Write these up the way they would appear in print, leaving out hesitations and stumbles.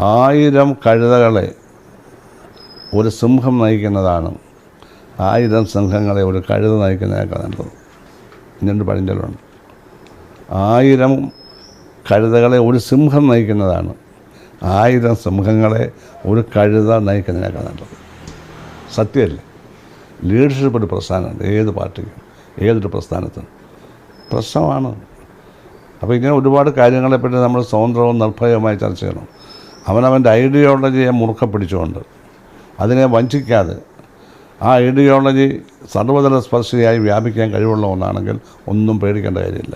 1000 കഴുതകളെ ഒരു സിംഹം നയിക്കുന്നതാണ് 1000 സിംഹങ്ങളെ ഒരു കഴുത നയിക്കുന്നതിനേക്കാൾ നല്ലത്. ഇങ്ങനൊരു പഴഞ്ചൊല്ലുണ്ട്. 1000 കഴുതകളെ ഒരു സിംഹം നയിക്കുന്നതാണ് 1000 സിംഹങ്ങളെ ഒരു കഴുത നയിക്കുന്നതിനേക്കാൾ നല്ലത്. സത്യമല്ലേ? ലീഡർഷിപ്പ് ഒരു പ്രസ്ഥാനമുണ്ട്. ഏത് പാർട്ടിക്കും ഏതൊരു പ്രസ്ഥാനത്തും പ്രശ്നമാണ്. അപ്പോൾ ഇങ്ങനെ ഒരുപാട് കാര്യങ്ങളെപ്പറ്റി നമ്മൾ സ്വതന്ത്രവും നിർഭയവുമായി ചർച്ച ചെയ്യണം. അവനവൻ്റെ ഐഡിയോളജിയെ മുറുക്കെ പിടിച്ചുകൊണ്ട് അതിനെ വഞ്ചിക്കാതെ ആ ഐഡിയോളജി സർവ്വതല സ്പർശിയായി വ്യാപിക്കാൻ കഴിവുള്ള ഒന്നാണെങ്കിൽ ഒന്നും പേടിക്കേണ്ട കാര്യമില്ല.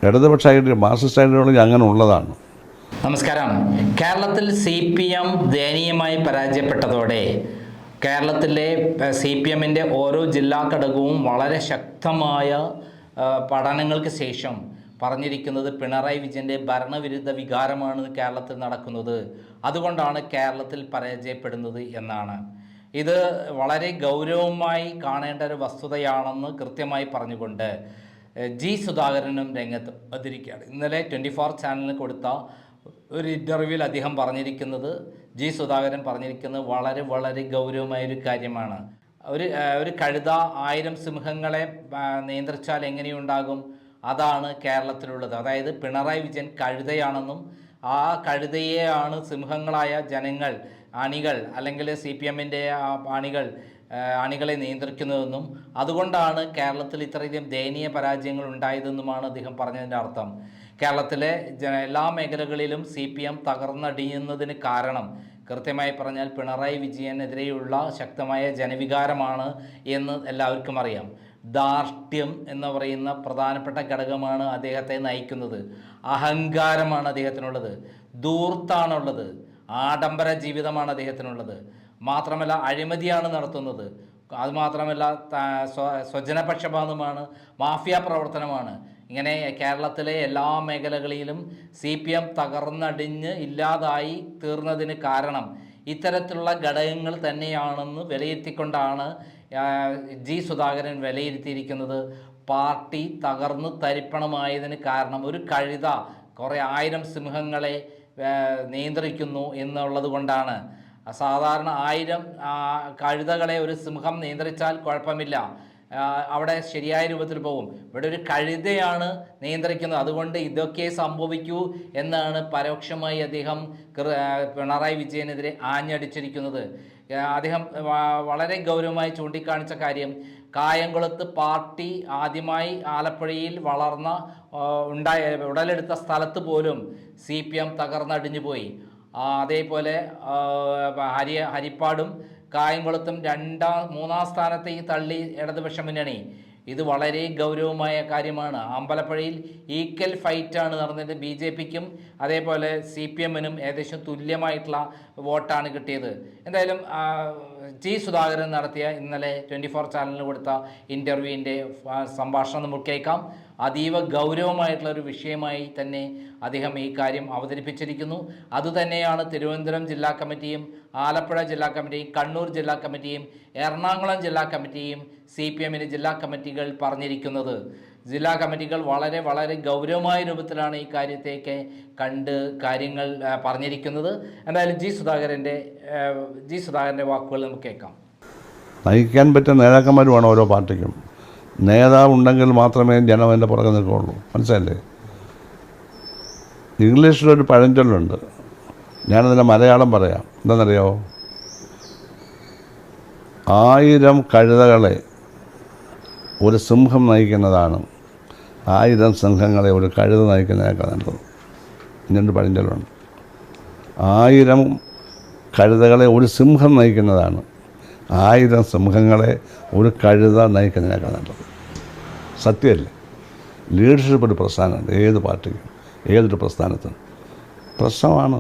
ഇടതുപക്ഷ മാർക്സിസ്റ്റ് ഐഡിയോളജി അങ്ങനെ ഉള്ളതാണ്. നമസ്കാരം. കേരളത്തിൽ CPM ദയനീയമായി പരാജയപ്പെട്ടതോടെ കേരളത്തിലെ CPMൻ്റെ ഓരോ ജില്ലാ ഘടകവും വളരെ ശക്തമായ പഠനങ്ങൾക്ക് ശേഷം പറഞ്ഞിരിക്കുന്നത് പിണറായി വിജയൻ്റെ ഭരണവിരുദ്ധ വികാരമാണ് കേരളത്തിൽ നടക്കുന്നത്, അതുകൊണ്ടാണ് കേരളത്തിൽ പരാജയപ്പെടുന്നത് എന്നാണ്. ഇത് വളരെ ഗൗരവമായി കാണേണ്ട ഒരു വസ്തുതയാണെന്ന് കൃത്യമായി പറഞ്ഞുകൊണ്ട് ജി സുധാകരനും രംഗത്ത് വന്നിരിക്കുകയാണ്. ഇന്നലെ 24 ചാനലിന് കൊടുത്ത ഒരു ഇൻ്റർവ്യൂവിൽ അദ്ദേഹം പറഞ്ഞിരിക്കുന്നത്, ജി സുധാകരൻ പറഞ്ഞിരിക്കുന്നത് വളരെ വളരെ ഗൗരവമായൊരു കാര്യമാണ്. ഒരു കഴുത 1000 സിംഹങ്ങളെ നിയന്ത്രിച്ചാൽ എങ്ങനെയുണ്ടാകും? അതാണ് കേരളത്തിലുള്ളത്. അതായത് പിണറായി വിജയൻ കഴുതയാണെന്നും ആ കഴുതയെയാണ് സിംഹങ്ങളായ ജനങ്ങൾ, അണികൾ, അല്ലെങ്കിൽ CPMൻ്റെ അണികളെ നിയന്ത്രിക്കുന്നതെന്നും അതുകൊണ്ടാണ് കേരളത്തിൽ ഇത്രയധികം ദയനീയ പരാജയങ്ങൾ ഉണ്ടായതെന്നുമാണ് അദ്ദേഹം പറഞ്ഞതിൻ്റെ അർത്ഥം. കേരളത്തിലെ എല്ലാ മേഖലകളിലും CPM തകർന്നടിയുന്നതിന് കാരണം കൃത്യമായി പറഞ്ഞാൽ പിണറായി വിജയനെതിരെയുള്ള ശക്തമായ ജനവികാരമാണ് എന്ന് എല്ലാവർക്കും അറിയാം. ധാർഷ്ട്യം എന്ന് പറയുന്ന പ്രധാനപ്പെട്ട ഘടകമാണ് അദ്ദേഹത്തെ നയിക്കുന്നത്. അഹങ്കാരമാണ് അദ്ദേഹത്തിനുള്ളത്. ധൂർത്താണുള്ളത്. ആഡംബര ജീവിതമാണ് അദ്ദേഹത്തിനുള്ളത്. മാത്രമല്ല അഴിമതിയാണ് നടത്തുന്നത്. അതുമാത്രമല്ല സ്വജനപക്ഷപാതമാണ്, മാഫിയ പ്രവർത്തനമാണ്. ഇങ്ങനെ കേരളത്തിലെ എല്ലാ മേഖലകളിലും CPM തകർന്നടിഞ്ഞ് ഇല്ലാതായി തീർന്നതിന് കാരണം ഇത്തരത്തിലുള്ള ഘടകങ്ങൾ തന്നെയാണെന്ന് വിലയിരുത്തിക്കൊണ്ടാണ് ജി സുധാകരൻ വിലയിരുത്തിയിരിക്കുന്നത്. പാർട്ടി തകർന്ന് തരിപ്പണമായതിന് കാരണം ഒരു കഴുത കുറേ 1000 സിംഹങ്ങളെ നിയന്ത്രിക്കുന്നു എന്നുള്ളത് കൊണ്ടാണ്. സാധാരണ 1000 കഴുതകളെ ഒരു സിംഹം നിയന്ത്രിച്ചാൽ കുഴപ്പമില്ല, അവിടെ ശരിയായ രൂപത്തിൽ പോകും. ഇവിടെ ഒരു കഴുതയാണ് നിയന്ത്രിക്കുന്നത്, അതുകൊണ്ട് ഇതൊക്കെ സംഭവിക്കൂ എന്നാണ് പരോക്ഷമായി അദ്ദേഹം പിണറായി വിജയനെതിരെ ആഞ്ഞടിച്ചിരിക്കുന്നത്. അദ്ദേഹം വളരെ ഗൗരവമായി ചൂണ്ടിക്കാണിച്ച കാര്യം, കായംകുളത്ത് പാർട്ടി ആദ്യമായി ആലപ്പുഴയിൽ ഉടലെടുത്ത സ്ഥലത്ത് പോലും CPM തകർന്നടിഞ്ഞു പോയി. അതേപോലെ ഹരിപ്പാടും കായംകുളത്തും 2-3 സ്ഥാനത്തേക്ക് തള്ളി ഇടതുപക്ഷ മുന്നണി. ഇത് വളരെ ഗൗരവമായ കാര്യമാണ്. അമ്പലപ്പുഴയിൽ ഈക്വൽ ഫൈറ്റാണ് നടന്നത്. BJPക്കും അതേപോലെ CPMനും ഏകദേശം തുല്യമായിട്ടുള്ള വോട്ടാണ് കിട്ടിയത്. എന്തായാലും ജി സുധാകരൻ നടത്തിയ ഇന്നലെ 24 ചാനലിന് കൊടുത്ത ഇൻ്റർവ്യൂവിൻ്റെ സംഭാഷണം നമുക്ക് കേൾക്കാം. അതീവ ഗൗരവമായിട്ടുള്ള ഒരു വിഷയമായി തന്നെ അദ്ദേഹം ഈ കാര്യം അവതരിപ്പിച്ചിരിക്കുന്നു. അതുതന്നെയാണ് തിരുവനന്തപുരം ജില്ലാ കമ്മിറ്റിയും ആലപ്പുഴ ജില്ലാ കമ്മിറ്റിയും കണ്ണൂർ ജില്ലാ കമ്മിറ്റിയും എറണാകുളം ജില്ലാ കമ്മിറ്റിയും CPMൻ്റെ ജില്ലാ കമ്മിറ്റികൾ പറഞ്ഞിരിക്കുന്നത്. ജില്ലാ കമ്മിറ്റികൾ വളരെ വളരെ ഗൗരവമായ രൂപത്തിലാണ് ഈ കാര്യത്തേക്ക് കണ്ട് കാര്യങ്ങൾ പറഞ്ഞിരിക്കുന്നത്. എന്തായാലും ജി സുധാകരൻ്റെ വാക്കുകൾ നമുക്ക് കേൾക്കാം. നയിക്കാൻ പറ്റുന്ന നേതാക്കന്മാർ വേണം ഓരോ പാർട്ടിക്കും. നേതാവ് ഉണ്ടെങ്കിൽ മാത്രമേ ജനം അതിൻ്റെ പുറകെ നിൽക്കുകയുള്ളൂ. മനസ്സിലല്ലേ? ഇംഗ്ലീഷിലൊരു പഴഞ്ചൊല്ലുണ്ട്, ഞാനതിൻ്റെ മലയാളം പറയാം. എന്താണെന്നറിയാമോ? 1000 കഴുതകളെ ഒരു സിംഹം നയിക്കുന്നതാണ് 1000 സിംഹങ്ങളെ ഒരു കഴുത നയിക്കുന്നതിനേക്കാൾ നല്ലത്. ഇങ്ങനൊരു പഴഞ്ചൊല്ലുണ്ട്. 1000 കഴുതകളെ ഒരു സിംഹം നയിക്കുന്നതാണ് 1000 സിംഹങ്ങളെ ഒരു കഴുത നയിക്കുന്നതിനേക്കാൾ നല്ലത്. സത്യമല്ലേ? ലീഡർഷിപ്പ് ഒരു പ്രസ്ഥാനമുണ്ട്. ഏത് പാർട്ടിക്കും ഏതൊരു പ്രസ്ഥാനത്തും പ്രശ്നമാണ്.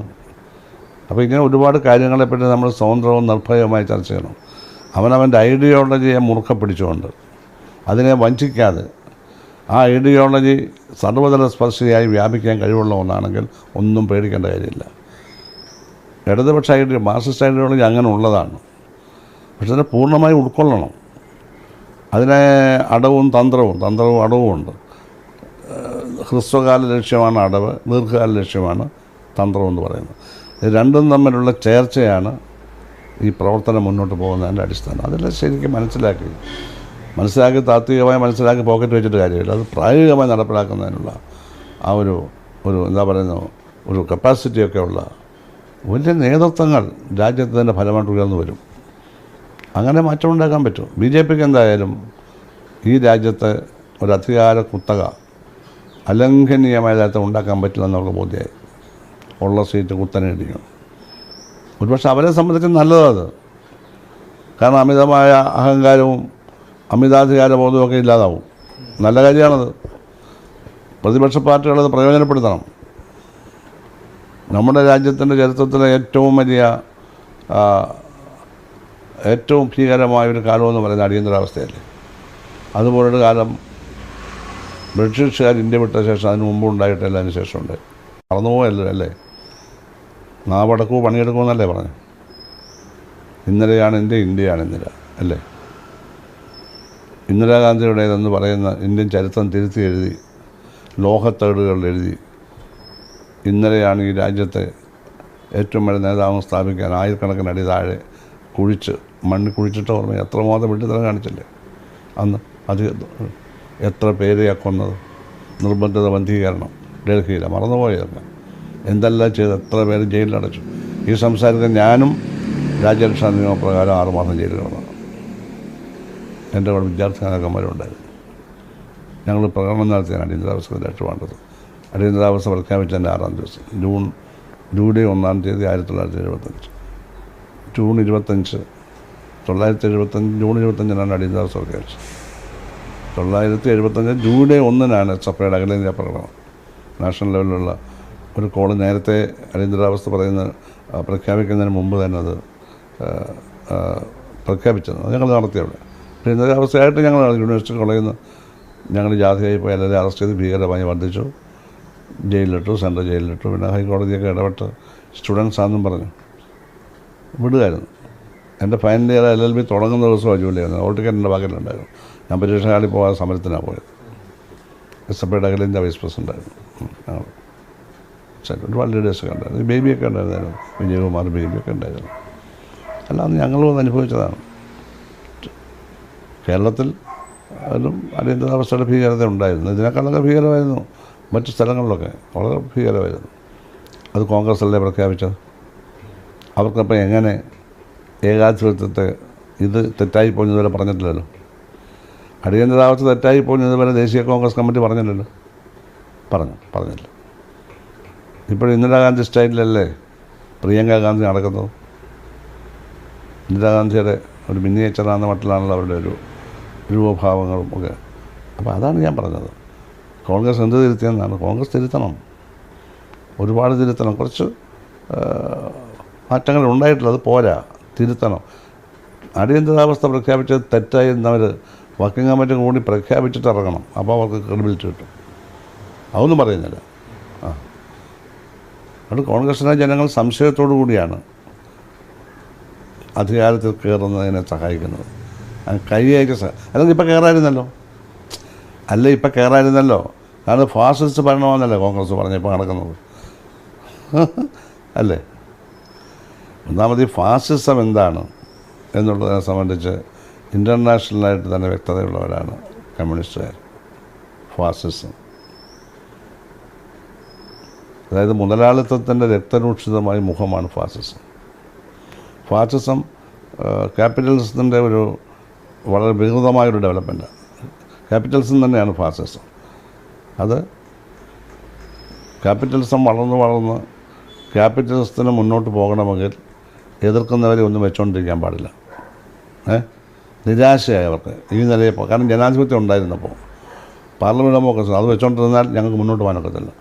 അപ്പോൾ ഇങ്ങനെ ഒരുപാട് കാര്യങ്ങളെപ്പറ്റി നമ്മൾ സ്വതന്ത്രവും നിർഭയവുമായി ചർച്ച ചെയ്യണം. അവനവൻ്റെ ഐഡിയോളജിയെ മുറുക്കെ പിടിച്ചുകൊണ്ട് അതിനെ വഞ്ചിക്കാതെ ആ ഐഡിയോളജി സർവ്വതല സ്പർശിയായി വ്യാപിക്കാൻ കഴിവുള്ള ഒന്നാണെങ്കിൽ ഒന്നും പേടിക്കേണ്ട കാര്യമില്ല. ഇടതുപക്ഷ മാർക്സിസ്റ്റ് ഐഡിയോളജി അങ്ങനെ ഉള്ളതാണ്. പക്ഷെ അതിനെ പൂർണ്ണമായി ഉൾക്കൊള്ളണം. അതിനെ അടവും തന്ത്രവും അടവും ഉണ്ട്. ഹ്രസ്വകാല ലക്ഷ്യമാണ് അടവ്, ദീർഘകാല ലക്ഷ്യമാണ് തന്ത്രമെന്ന് പറയുന്നത്. ഇത് രണ്ടും തമ്മിലുള്ള ചേർച്ചയാണ് ഈ പ്രവർത്തനം മുന്നോട്ട് പോകുന്നതിൻ്റെ അടിസ്ഥാനം. അതെല്ലാം ശരിക്കും മനസ്സിലാക്കി താത്വികമായി മനസ്സിലാക്കി പോക്കറ്റ് വെച്ചിട്ട് കാര്യമില്ല. അത് പ്രായോഗികമായി നടപ്പിലാക്കുന്നതിനുള്ള ആ ഒരു എന്താ പറയുന്നത്, ഒരു കപ്പാസിറ്റിയൊക്കെ ഉള്ള വലിയ നേതൃത്വങ്ങൾ രാജ്യത്ത് തന്നെ ഫലമായിട്ട് ഉയർന്നു വരും. അങ്ങനെ മാറ്റമുണ്ടാക്കാൻ പറ്റും. BJPക്ക് എന്തായാലും ഈ രാജ്യത്ത് ഒരു അധികാര കുത്തക അലംഘനീയമായ തരത്തിൽ ഉണ്ടാക്കാൻ പറ്റില്ലെന്നുള്ള ബോധ്യമായി. ഉള്ള സീറ്റ് കുത്തനെ ഇടിക്കും. ഒരുപക്ഷെ അവരെ സംബന്ധിച്ച് നല്ലതാണ്. കാരണം അമിതമായ അഹങ്കാരവും അമിതാധികാര ബോധമൊക്കെ ഇല്ലാതാവും. നല്ല കാര്യമാണത്. പ്രതിപക്ഷ പാർട്ടികളത് പ്രയോജനപ്പെടുത്തണം. നമ്മുടെ രാജ്യത്തിൻ്റെ ചരിത്രത്തിലെ ഏറ്റവും ഭീകരമായൊരു കാലമെന്ന് പറയുന്നത് അടിയന്തരാവസ്ഥയല്ലേ. അതുപോലൊരു കാലം ബ്രിട്ടീഷുകാർ ഇന്ത്യ വിട്ട ശേഷം അതിന് മുമ്പ് ഉണ്ടായിട്ടില്ല, അതിന് ശേഷമുണ്ട്. മറന്നുപോയല്ലോ അല്ലേ. നാവടക്കൂ പണിയെടുക്കുമെന്നല്ലേ പറഞ്ഞു. ഇന്നലെയാണ് ഇന്ത്യയാണ് ഇന്നല അല്ലേ. ഇന്ദിരാഗാന്ധിയുടേതെന്ന് പറയുന്ന ഇന്ത്യൻ ചരിത്രം തിരുത്തി എഴുതി, ലോഹത്തേടുകളിൽ എഴുതി, ഇന്നലെയാണ് ഈ രാജ്യത്തെ ഏറ്റവും വലിയ നേതാവ് സ്ഥാപിക്കാൻ ആയിരക്കണക്കിന് അടി താഴെ മണ്ണിൽ കുഴിച്ചിട്ട് ഓർമ്മ എത്രമാത്രം വെട്ടിത്തരം കാണിച്ചില്ലേ അന്ന്. അത് എത്ര പേരെയാണ് കൊന്നത്. നിർബന്ധിത ബന്ധീകരണം ഡൽഹിയിലാണ്, മറന്നുപോയതല്ല. എന്തെല്ലാം ചെയ്ത് എത്ര പേര് ജയിലിലടച്ചു. ഈ സംസാരിക്കാൻ ഞാനും രാജ്യരക്ഷാ നിയമപ്രകാരം 6 മാസം ജയിലിൽ കിടന്നു. എൻ്റെ കൂടെ വിദ്യാർത്ഥി നേതാക്കന്മാരുണ്ടായിരുന്നു. ഞങ്ങൾ പ്രകടനം നടത്തിയാണ് അടിയന്തരാവസ്ഥ രക്ഷപ്പെടേണ്ടത്. അടിയന്തരാവസ്ഥ പ്രഖ്യാപിച്ചതിൻ്റെ 6-ാം ദിവസം ജൂലൈ 1-ാം തീയതി 1975. ജൂൺ 25 ജൂൺ 25-നാണ് അടിയന്തരാവസ്ഥ പ്രഖ്യാപിച്ചത്. 1975 ജൂലൈ 1-നാണ് സഭയുടെ അഖിലേന്ത്യാ പ്രകടനം. നാഷണൽ ലെവലിലുള്ള ഒരു കോള് നേരത്തെ അടിയന്തരാവസ്ഥ പ്രഖ്യാപിക്കുന്നതിന് മുമ്പ് തന്നെ അത് പ്രഖ്യാപിച്ചത്. അത് ഞങ്ങൾ നടത്തിയവിടെ. അടിയന്തരാവസ്ഥയായിട്ട് ഞങ്ങൾ യൂണിവേഴ്സിറ്റി കോളേജിൽ നിന്ന് ഞങ്ങൾ ജാഥയായി പോയി എല്ലാവരെയും അറസ്റ്റ് ചെയ്ത് ഭീകരമായി വർദ്ധിച്ചു. ജയിലിലിട്ടു, സെൻട്രൽ ജയിലിലിട്ടു. പിന്നെ ഹൈക്കോടതിയൊക്കെ ഇടപെട്ട് സ്റ്റുഡൻസാണെന്നും പറഞ്ഞു വിടുകയായിരുന്നു. എൻ്റെ ഫൈനൽ ഇയർ LLB തുടങ്ങുന്ന ദിവസമാണ് ജൂലൈ 1. ഓൾ ടിക്കറ്റ് എൻ്റെ പക്കലുണ്ടായിരുന്നു. ഞാൻ പരീക്ഷ ഹാളിൽ പോകാൻ സമരത്തിനാണ് പോയത്. SFIയുടെ അഖിലേന്ത്യാ വൈസ് പ്രസിഡൻ്റായിരുന്നു ഞങ്ങൾ. ഒരുപാട് ലീഡേഴ്സൊക്കെ ഉണ്ടായിരുന്നു. ബേബിയൊക്കെ ഉണ്ടായിരുന്നു, വിജയകുമാർ ബേബിയൊക്കെ ഉണ്ടായിരുന്നു. അല്ലാതെ ഞങ്ങളും അത് അനുഭവിച്ചതാണ്. കേരളത്തിൽ അതിലും അടിയന്തരാവസ്ഥയുടെ ഭീകരത ഉണ്ടായിരുന്നു. ഇതിനേക്കാളൊക്കെ ഭീകരമായിരുന്നു മറ്റു സ്ഥലങ്ങളിലൊക്കെ, വളരെ ഭീകരമായിരുന്നു. അത് കോൺഗ്രസ്സല്ലേ പ്രഖ്യാപിച്ചത്. അവർക്കപ്പോൾ എങ്ങനെ ഏകാധിപത്യത്തെ ഇത് തെറ്റായിപ്പോയി ഇതുവരെ പറഞ്ഞിട്ടില്ലല്ലോ. അടിയന്തരാവസ്ഥ തെറ്റായിപ്പോയി ഇതുവരെ ദേശീയ കോൺഗ്രസ് കമ്മിറ്റി പറഞ്ഞില്ലല്ലോ. പറഞ്ഞില്ല. ഇപ്പോൾ ഇന്ദിരാഗാന്ധി സ്റ്റൈലിലല്ലേ പ്രിയങ്ക ഗാന്ധി നടക്കുന്നത്. ഇന്ദിരാഗാന്ധിയുടെ ഒരു മിനിയേച്ചറാകുന്ന മട്ടിലാണല്ലോ അവരുടെ ഒരു രൂപഭാവങ്ങളും ഒക്കെ. അപ്പോൾ അതാണ് ഞാൻ പറഞ്ഞത്. കോൺഗ്രസ് എന്ത് തിരുത്തിയെന്നാണ്. കോൺഗ്രസ് തിരുത്തണം, ഒരുപാട് തിരുത്തണം. കുറച്ച് മാറ്റങ്ങൾ ഉണ്ടായിട്ടുള്ളത് അത് പോരാ, തിരുത്തണം. അടിയന്തരാവസ്ഥ പ്രഖ്യാപിച്ചത് തെറ്റായി എന്നവർ വർക്കിംഗ് കമ്മിറ്റി കൂടി പ്രഖ്യാപിച്ചിട്ട് ഇറങ്ങണം. അപ്പോൾ അവർക്ക് ക്രെഡിബിലിറ്റി കിട്ടും. അതൊന്നും പറയുന്നില്ല. അത് കോൺഗ്രസിനെ ജനങ്ങൾ സംശയത്തോടു കൂടിയാണ് അധികാരത്തിൽ കയറുന്നതിനെ സഹായിക്കുന്നത്. കൈയയച്ച് അല്ലെങ്കിൽ ഇപ്പം കയറായിരുന്നല്ലോ. കാരണം ഫാസിസ്റ്റ് ഭരണമാണെന്നല്ലേ കോൺഗ്രസ് പറഞ്ഞപ്പോൾ നടക്കുന്നത് അല്ലേ. ഒന്നാമത് ഈ ഫാസിസം എന്താണ് എന്നുള്ളതിനെ സംബന്ധിച്ച് ഇൻ്റർനാഷണലായിട്ട് തന്നെ വ്യക്തതയുള്ളവരാണ് കമ്മ്യൂണിസ്റ്റുകാർ. ഫാസിസം അതായത് മുതലാളിത്തത്തിൻ്റെ രക്തരൂക്ഷിതമായ മുഖമാണ് ഫാസിസം ക്യാപിറ്റലിസത്തിൻ്റെ ഒരു വളരെ വികൃതമായൊരു ഡെവലപ്മെൻറ്റാണ്. ക്യാപിറ്റലിസം തന്നെയാണ് ഫാസിസം. അത് ക്യാപിറ്റലിസം വളർന്ന് ക്യാപിറ്റലിസത്തിന് മുന്നോട്ട് പോകണമെങ്കിൽ എതിർക്കുന്നവരെ ഒന്നും വെച്ചുകൊണ്ടിരിക്കാൻ പാടില്ല. നിരാശയായവർക്ക് ഈ നിലയിൽ കാരണം ജനാധിപത്യം ഉണ്ടായിരുന്നപ്പോൾ പാർലമെൻറ്റ് ഡെമോക്രസി അത് വെച്ചുകൊണ്ടിരുന്നാൽ ഞങ്ങൾക്ക് മുന്നോട്ട് പോകാനൊക്കത്തില്ല.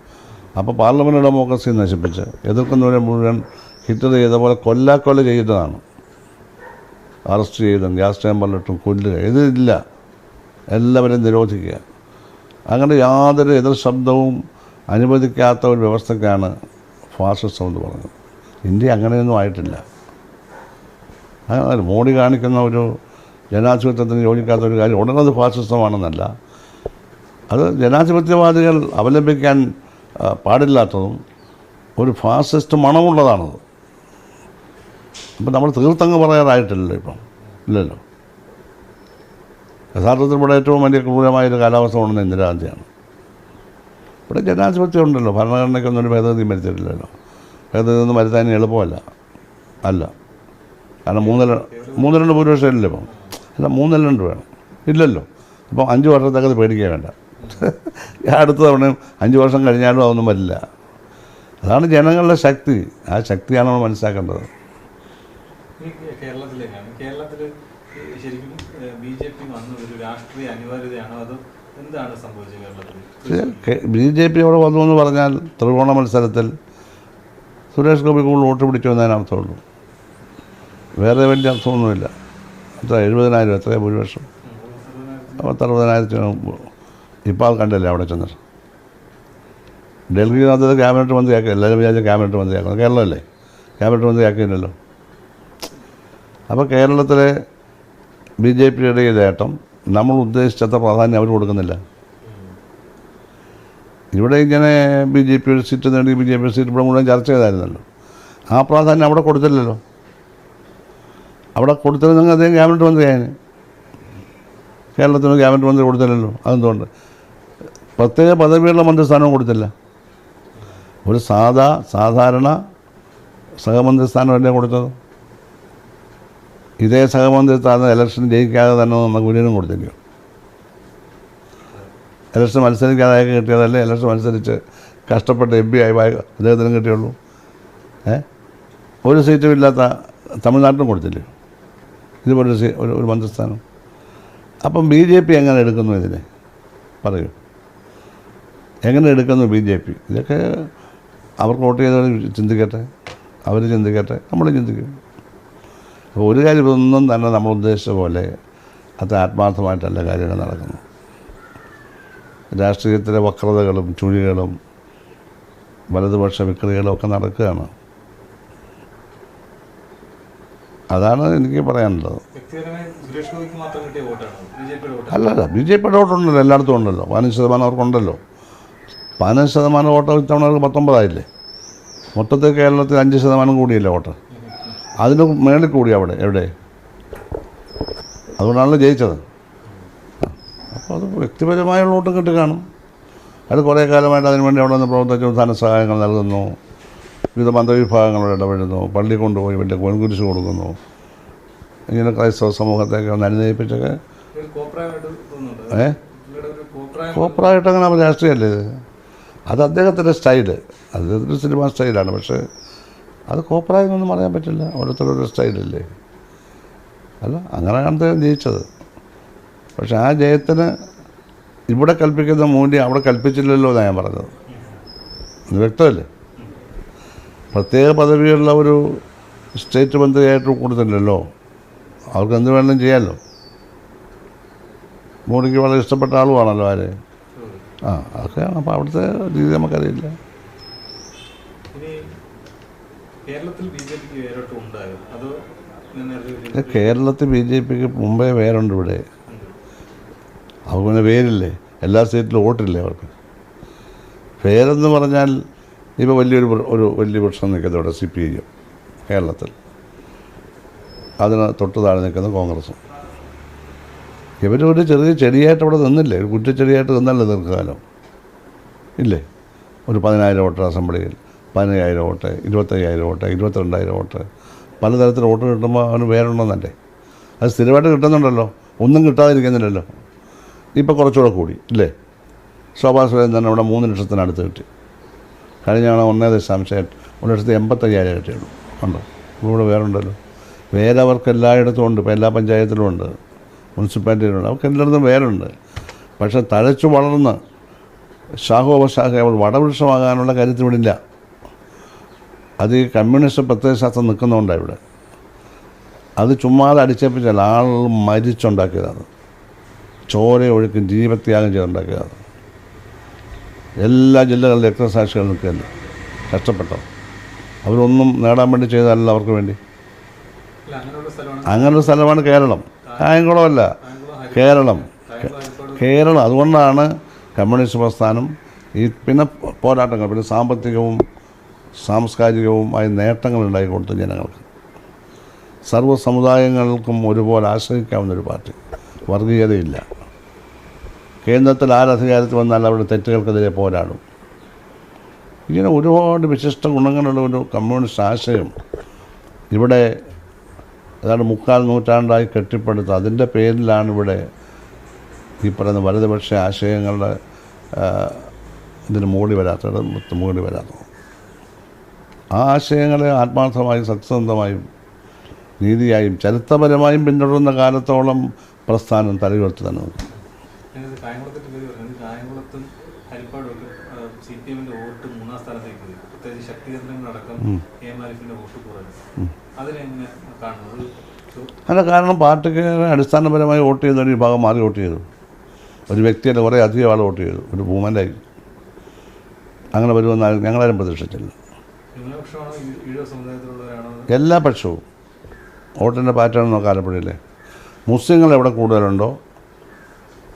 അപ്പോൾ പാർലമെൻറ്റ് ഡെമോക്രസി നശിപ്പിച്ച് എതിർക്കുന്നവരെ മുഴുവൻ ഹിറ്റർ ചെയ്ത പോലെ കൊല്ല ചെയ്തതാണ്. അറസ്റ്റ് ചെയ്തും ഗ്യാസ് ചേമ്പറിലിട്ടും കൊല്ലുക, ഇതില്ല. എല്ലാവരെയും നിരോധിക്കുക. അങ്ങനെ യാതൊരു എതിർ ശബ്ദവും അനുവദിക്കാത്ത ഒരു വ്യവസ്ഥയ്ക്കാണ് ഫാസിസം എന്ന് പറഞ്ഞത്. ഇന്ത്യ അങ്ങനെയൊന്നും ആയിട്ടില്ല. അങ്ങനെ മോഡി കാണിക്കുന്ന ഒരു ജനാധിപത്യത്തിന് യോജിക്കാത്ത ഒരു കാര്യം ഉടനെ അത് ഫാസിസമാണെന്നല്ല, അത് ജനാധിപത്യവാദികൾ അവലംബിക്കാൻ പാടില്ലാത്തതും ഒരു ഫാസിസ്റ്റ് മണമുള്ളതാണത്. ഇപ്പം നമ്മൾ തീർത്തങ്ങ് പറയാറായിട്ടില്ലല്ലോ ഇപ്പം, ഇല്ലല്ലോ. യഥാർത്ഥത്തിൽ ഇവിടെ ഏറ്റവും വലിയ ക്രൂരമായൊരു കാലാവസ്ഥ കൊണ്ടുവന്ന ഇന്ദിരാഗാന്ധിയാണ്. ഇവിടെ ജനാധിപത്യം ഉണ്ടല്ലോ, ഭരണഘടനയ്ക്കൊന്നും ഒരു ഭേദഗതിയും വരുത്തിയിട്ടില്ലല്ലോ. ഭേദഗതി ഒന്നും വരുത്താൻ എളുപ്പമല്ല, അല്ല. കാരണം 3-2 ഭൂരിപക്ഷം ഇല്ലല്ലോ ഇപ്പം. അല്ല, 3-2 വേണം, ഇല്ലല്ലോ. ഇപ്പം 5 വർഷത്തേക്ക് അത് പേടിക്കാൻ വേണ്ട. അടുത്ത തവണയും 5 വർഷം കഴിഞ്ഞാലും അതൊന്നും വരില്ല. അതാണ് ജനങ്ങളുടെ ശക്തി. ആ ശക്തിയാണ് നമ്മൾ മനസ്സിലാക്കേണ്ടത്. കേരളത്തിൽ ശരിക്കും BJP വന്ന ഒരു രാഷ്ട്രീയ അനിവാര്യതയാണോ അതോ എന്താണ് സംഭവിച്ചത് കേരളത്തിൽ? BJP അവിടെ വന്നു എന്ന് പറഞ്ഞാൽ ത്രികോണ മത്സരത്തിൽ സുരേഷ് ഗോപി കൂടുതൽ വോട്ട് പിടിച്ചു എന്നതിന് അർത്ഥമുള്ളൂ. വേറെ വലിയ അർത്ഥമൊന്നുമില്ല. എത്ര 70,000 എത്രയാണ് ഭൂരിപക്ഷം? 60,000 ഇപ്പോൾ അത് കണ്ടല്ലേ അവിടെ ചെന്നിട്ട്. ഡൽഹിയിനകത്ത് ക്യാബിനറ്റ് മന്ത്രിയാക്കുക, എല്ലാവരും വിചാരിച്ച ക്യാബിനറ്റ് മന്ത്രിയാക്കുന്നത്. കേരളമല്ലേ, ക്യാബിനറ്റ് മന്ത്രിയാക്കിയില്ലല്ലോ. അപ്പോൾ കേരളത്തിലെ BJPയുടെ ഈ നേട്ടം നമ്മൾ ഉദ്ദേശിച്ചത്ര പ്രാധാന്യം അവർ കൊടുക്കുന്നില്ല. ഇവിടെ ഇങ്ങനെ BJP ഒരു സീറ്റ് നേടി, BJP സീറ്റ് ഇവിടെ മുഴുവൻ ചർച്ച ചെയ്തായിരുന്നല്ലോ. ആ പ്രാധാന്യം അവിടെ കൊടുത്തില്ലല്ലോ. അവിടെ കൊടുത്തിരുന്നെങ്കിൽ അദ്ദേഹം ക്യാബിനറ്റ് മന്ത്രിയായതിന്. കേരളത്തിന് ക്യാബിനറ്റ് മന്ത്രി കൊടുത്തില്ലല്ലോ. അതെന്തുകൊണ്ട്? പ്രത്യേക പദവിയുള്ള മന്ത്രിസ്ഥാനവും കൊടുത്തില്ല. ഒരു സാധാരണ സഹമന്ത്രിസ്ഥാനമല്ലേ കൊടുത്തത്. ഇതേ സഹമന്ത്രിസ്ഥാനം ഇലക്ഷൻ ജയിക്കാതെ തന്നെ നമ്മൾ കുര്യനും കൊടുത്തില്ലയോ? ഇലക്ഷൻ മത്സരിക്കാതെ കിട്ടിയതല്ലേ ഇലക്ഷൻ മത്സരിച്ച് കഷ്ടപ്പെട്ട് MP ആയി അദ്ദേഹത്തിനും കിട്ടിയുള്ളൂ. ഒരു സീറ്റും ഇല്ലാത്ത തമിഴ്നാട്ടിനും കൊടുത്തില്ലേ ഇതുപോലെ ഒരു മന്ത്രിസ്ഥാനം? അപ്പം BJP എങ്ങനെ എടുക്കുന്നു ഇതിനെ പറയൂ? എങ്ങനെ എടുക്കുന്നു BJP? ഇതൊക്കെ അവർക്ക് വോട്ട് ചെയ്തവർ ചിന്തിക്കട്ടെ, അവർ ചിന്തിക്കട്ടെ, നമ്മൾ ചിന്തിക്കും. അപ്പോൾ ഒരു കാര്യം, ഇതൊന്നും തന്നെ നമ്മൾ ഉദ്ദേശിച്ച പോലെ അത് ആത്മാർത്ഥമായിട്ടല്ല കാര്യങ്ങൾ നടക്കുന്നു. രാഷ്ട്രീയത്തിലെ വക്രതകളും ചുഴികളും വലതുപക്ഷ വിക്രികളും ഒക്കെ നടക്കുകയാണ്. അതാണ് എനിക്ക് പറയാനുള്ളത്. അല്ലല്ല, BJPയുടെ വോട്ടുണ്ടല്ലോ, എല്ലായിടത്തും ഉണ്ടല്ലോ. 15% അവർക്കുണ്ടല്ലോ. 15% വോട്ട് ഇത്തവണ 19 മൊത്തത്തിൽ കേരളത്തിൽ 5% കൂടിയല്ലേ വോട്ട്. അതിന് മേളിൽ കൂടി അവിടെ എവിടെ? അതുകൊണ്ടാണല്ലോ ജയിച്ചത്. അപ്പോൾ അത് വ്യക്തിപരമായുള്ള വോട്ടും കിട്ടി കാണും. അത് കുറേ കാലമായിട്ട് അതിനുവേണ്ടി അവിടെ നിന്ന് പ്രവർത്തിച്ചു ധനസഹായങ്ങൾ നൽകുന്നു, വിവിധ മതവിഭാഗങ്ങളോട് ഇടപെടുന്നു, പള്ളി കൊണ്ടുപോയി വലിയ പൊൻകുരിശ് കൊടുക്കുന്നു. ഇങ്ങനെ ക്രൈസ്തവ സമൂഹത്തേക്ക് ഒന്ന് അനുനയിപ്പിച്ചൊക്കെ കോപ്പറായിട്ട് അങ്ങനെ രാഷ്ട്രീയമല്ലേ ഇത്? അത് അദ്ദേഹത്തിൻ്റെ സ്റ്റൈല്, അദ്ദേഹത്തിൻ്റെ സിനിമ സ്റ്റൈലാണ്. പക്ഷേ അത് കോപ്പറായെന്നൊന്നും പറയാൻ പറ്റില്ല. ഓരോരുത്തരോരോ സ്റ്റൈലല്ലേ. അല്ല, അങ്ങനെയാണ് അദ്ദേഹം ജയിച്ചത്. പക്ഷെ ആ ജയത്തിന് ഇവിടെ കൽപ്പിക്കുന്ന മൂല്യം അവിടെ കൽപ്പിച്ചില്ലല്ലോ എന്നാണ് ഞാൻ പറഞ്ഞത്. അത് വ്യക്തമല്ലേ? പ്രത്യേക പദവിയുള്ള ഒരു സ്റ്റേറ്റ് മന്ത്രിയായിട്ട് കൊടുത്തില്ലല്ലോ. അവർക്ക് എന്ത് വേണമെങ്കിലും ചെയ്യാമല്ലോ. മോഡിക്ക് വളരെ ഇഷ്ടപ്പെട്ട ആളുമാണല്ലോ ആര്. അതൊക്കെയാണ്. അപ്പോൾ അവിടുത്തെ രീതി നമുക്കറിയില്ല. കേരളത്തിൽ BJPക്ക് മുമ്പേ വേരുണ്ട് ഇവിടെ. അവർക്ക് പിന്നെ പേരില്ലേ, എല്ലാ സ്റ്റേറ്റിലും വോട്ടില്ലേ അവർക്ക്. പേരെന്ന് പറഞ്ഞാൽ ഇപ്പോൾ വലിയ പ്രശ്നം നിൽക്കുന്നത് ഇവിടെ CPI കേരളത്തിൽ, അതിന് തൊട്ട് താഴെ നിൽക്കുന്ന കോൺഗ്രസും. ഇവരൊരു ചെറിയ ചെടിയായിട്ട് അവിടെ നിന്നില്ലേ, ഒരു കുറ്റച്ചെടിയായിട്ട് നിന്നല്ലേ ദീർഘകാലം ഇല്ലേ? ഒരു 10,000 വോട്ട് അസംബ്ലിയിൽ, 15,000 വോട്ട്, 25,000 വോട്ട്, 22,000 വോട്ട്, പലതരത്തിൽ വോട്ട് കിട്ടുമ്പോൾ അവന് പേരുണ്ടെന്നല്ലേ. അത് സ്ഥിരമായിട്ട് കിട്ടുന്നുണ്ടല്ലോ, ഒന്നും കിട്ടാതിരിക്കുന്നില്ലല്ലോ. ഇപ്പോൾ കുറച്ചുകൂടെ കൂടി ഇല്ലേ? ശോഭാ സുരേന്ദ്രൻ ഇവിടെ 3 ലക്ഷത്തിനടുത്ത് കിട്ടി. കഴിഞ്ഞ 1,85,000 കിട്ടിയുള്ളൂ. ഉണ്ടോ? ഇവിടെ വേറുണ്ടല്ലോ. വേരവർക്ക് എല്ലായിടത്തും ഉണ്ട്. ഇപ്പോൾ എല്ലാ പഞ്ചായത്തിലും ഉണ്ട്, മുനിസിപ്പാലിറ്റിയിലുണ്ട്, അവർക്ക് എല്ലായിടത്തും വേരുണ്ട്. പക്ഷെ തഴച്ചു വളർന്ന് ശാഖോപശാഖ അവൾ വടവൃക്ഷമാകാനുള്ള കാര്യത്തിൽ വിടില്ല. അത് ഈ കമ്മ്യൂണിസ്റ്റ് പ്രത്യയശാസ്ത്രം നിൽക്കുന്നതുകൊണ്ടാണ് ഇവിടെ. അത് ചുമ്മാതെ അടിച്ചേപ്പിച്ചാൽ ആൾ മരിച്ചുണ്ടാക്കിയതാണ്. ചോരയൊഴുക്കും ജീവത്യാഗം ചെയ്തുണ്ടാക്കിയതാണ്. എല്ലാ ജില്ലകളിലും രക്തസാക്ഷികൾ നിൽക്കുകയല്ലേ, കഷ്ടപ്പെട്ടോ. അവരൊന്നും നേടാൻ വേണ്ടി ചെയ്തതല്ല അവർക്ക് വേണ്ടി. അങ്ങനൊരു സ്ഥലമാണ് കേരളം. കായംകുളമല്ല, കേരളം. അതുകൊണ്ടാണ് കമ്മ്യൂണിസ്റ്റ് പ്രസ്ഥാനം ഈ പിന്നെ പോരാട്ടങ്ങൾ, പിന്നെ സാമ്പത്തികവും സാംസ്കാരികവുമായ നേട്ടങ്ങൾ ഉണ്ടായിക്കൊടുത്തു ജനങ്ങൾക്ക്. സർവ്വ സമുദായങ്ങൾക്കും ഒരുപോലെ ആശ്രയിക്കാവുന്നൊരു പാർട്ടി. വർഗീയതയില്ല. കേന്ദ്രത്തിൽ ആരധികാരത്തിൽ വന്നാൽ അവരുടെ തെറ്റുകൾക്കെതിരെ പോരാടും. ഇങ്ങനെ ഒരുപാട് വിശിഷ്ട ഗുണങ്ങളുള്ള ഒരു കമ്മ്യൂണിസ്റ്റ് ആശയം ഇവിടെ ഏതാണ്ട് 3/4 നൂറ്റാണ്ടായി കെട്ടിപ്പടുത്ത് അതിൻ്റെ പേരിലാണ് ഇവിടെ ഈ പറയുന്ന വലതുപക്ഷ ആശയങ്ങളുടെ ഇതിന് മൂടി വരാത്തത്, മൂടി വരാത്തത്. ആ ആശയങ്ങളെ ആത്മാർത്ഥമായും സത്യസന്ധമായും നീതിയായും ചരിത്രപരമായും പിന്തുടരുന്ന കാലത്തോളം പ്രസ്ഥാനം തലയുയർത്തി തന്നെ നോക്കും. കായംകുളത്തും ഹരിപ്പാടും ഒക്കെ CPM-ന്റെ വോട്ട് 3-ാം സ്ഥാനത്തേക്ക് പോയി. പ്രത്യേകിച്ച് ശക്തി കേന്ദ്രങ്ങളടക്കം KM-ന്റെ വോട്ട് കുറഞ്ഞു. അതിനെങ്ങനെ കാണുന്നത്? അതിൻ്റെ കാരണം പാർട്ടിക്ക് അടിസ്ഥാനപരമായി വോട്ട് ചെയ്യുന്ന ഒരു വിഭാഗം മാറി വോട്ട് ചെയ്തു. ഒരു വ്യക്തിയല്ല, കുറേ അധികം ആൾ വോട്ട് ചെയ്തു. ഒരു മൂവ്മെൻ്റായി. അങ്ങനെ വരുമെന്ന് ഞങ്ങളാരും പ്രതീക്ഷിച്ചില്ല. എല്ലാ പക്ഷവും വോട്ടിൻ്റെ പാറ്റേൺ നോക്കാൻ ആലപ്പുഴയില്ലേ മുസ്ലിങ്ങൾ എവിടെ കൂടുതലുണ്ടോ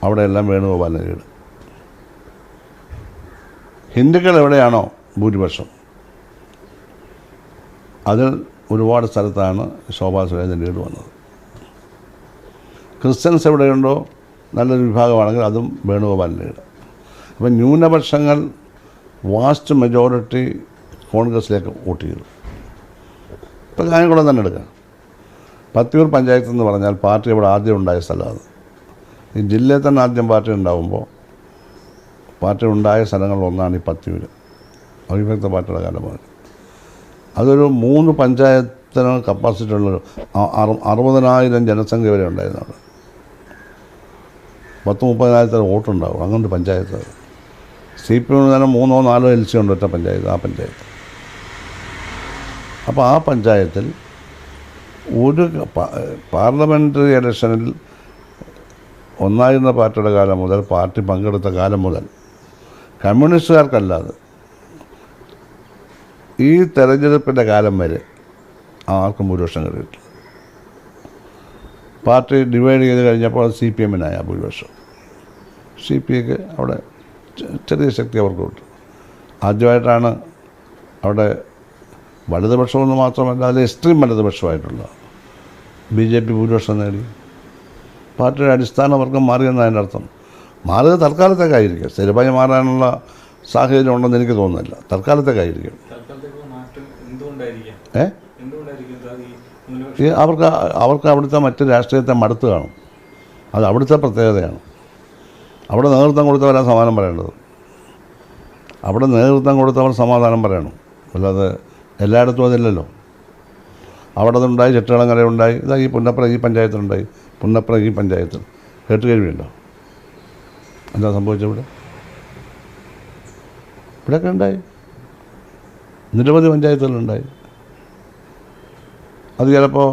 അവിടെയെല്ലാം വേണുഗോപാലിന് ലീഡ്. ഹിന്ദുക്കൾ എവിടെയാണോ ഭൂരിപക്ഷം അതിൽ ഒരുപാട് സ്ഥലത്താണ് ശോഭാ സുരേന്ദ്രൻ ലീഡ് വന്നത്. ക്രിസ്ത്യൻസ് എവിടെയുണ്ടോ നല്ലൊരു വിഭാഗമാണെങ്കിൽ അതും വേണുഗോപാലിന് ലീഡ്. അപ്പം ന്യൂനപക്ഷങ്ങൾ വാസ്റ്റ് മെജോറിറ്റി കോൺഗ്രസ്സിലേക്ക് വോട്ട് ചെയ്തു. ഇപ്പോൾ കായംകുളം തന്നെ എടുക്കാം. പത്തിയൂർ പഞ്ചായത്ത് എന്ന് പറഞ്ഞാൽ പാർട്ടി ഇവിടെ ആദ്യം ഉണ്ടായ സ്ഥലമാണ്. ഈ ജില്ലയിൽ തന്നെ ആദ്യം പാർട്ടി ഉണ്ടാകുമ്പോൾ പാർട്ടി ഉണ്ടായ സ്ഥലങ്ങളിലൊന്നാണ് ഈ പത്തിയൂർ. അവിഭക്ത പാർട്ടിയുടെ കാലമാണ്. അതൊരു 3 പഞ്ചായത്തിന് കപ്പാസിറ്റി ഉള്ളൊരു 60,000 ജനസംഖ്യ വരെ ഉണ്ടായിരുന്നു അവിടെ. 30,000-30,000 വോട്ടുണ്ടാവും. അങ്ങനത്തെ പഞ്ചായത്ത്. CPM തന്നെ 3-4 LC ഉണ്ട് ഒറ്റ പഞ്ചായത്ത്. ആ പഞ്ചായത്ത്. അപ്പോൾ ആ പഞ്ചായത്തിൽ ഒരു പാർലമെൻ്ററി ഇലക്ഷനിൽ ഒന്നായിരുന്ന പാർട്ടിയുടെ കാലം മുതൽ, പാർട്ടി പങ്കെടുത്ത കാലം മുതൽ കമ്മ്യൂണിസ്റ്റുകാർക്കല്ലാതെ ഈ തെരഞ്ഞെടുപ്പിൻ്റെ കാലം വരെ ആർക്കും ഭൂരിപക്ഷം കിട്ടിയിട്ടില്ല. പാർട്ടി ഡിവൈഡ് ചെയ്ത് കഴിഞ്ഞപ്പോൾ CPM-നായ ഭൂരിപക്ഷം. CPIക്ക് അവിടെ ചെറിയ ശക്തി അവർക്ക് കിട്ടും. ആദ്യമായിട്ടാണ് അവിടെ വലതുപക്ഷമെന്ന് മാത്രമല്ല അതിൽ എക്സ്ട്രീം വലതുപക്ഷമായിട്ടുള്ള BJP ഭൂരിപക്ഷം നേടി. പാർട്ടിയുടെ അടിസ്ഥാന വർഗം മാറിയെന്ന് അതിൻ്റെ അർത്ഥം. മാറിയത് തൽക്കാലത്തേക്കായിരിക്കും. സ്ഥിരമായി മാറാനുള്ള സാഹചര്യം ഉണ്ടെന്ന് എനിക്ക് തോന്നുന്നില്ല. തൽക്കാലത്തേക്കായിരിക്കും. അവർക്ക് അവിടുത്തെ മറ്റ് രാഷ്ട്രീയത്തെ മടുത്ത് കാണും. അത് അവിടുത്തെ പ്രത്യേകതയാണ്. അവിടെ നേതൃത്വം കൊടുത്തവരാണ് സമാധാനം പറയേണ്ടത്. അവിടെ നേതൃത്വം കൊടുത്തവർ സമാധാനം പറയണം. അല്ലാതെ എല്ലായിടത്തും അതില്ലല്ലോ. അവിടെ അതുണ്ടായി, ചെട്ടികളങ്ങര ഉണ്ടായി, ഇതാ ഈ പുന്നപ്ര ഈ പഞ്ചായത്തിലുണ്ടായി, പുന്നപ്ര ഈ പഞ്ചായത്തിൽ കേട്ടുകേഴ്വിയുണ്ടോ? എന്താ സംഭവിച്ചത് ഇവിടെ? ഇവിടെയൊക്കെ ഉണ്ടായി. നിരവധി പഞ്ചായത്തുകളുണ്ടായി. അത് ചിലപ്പോൾ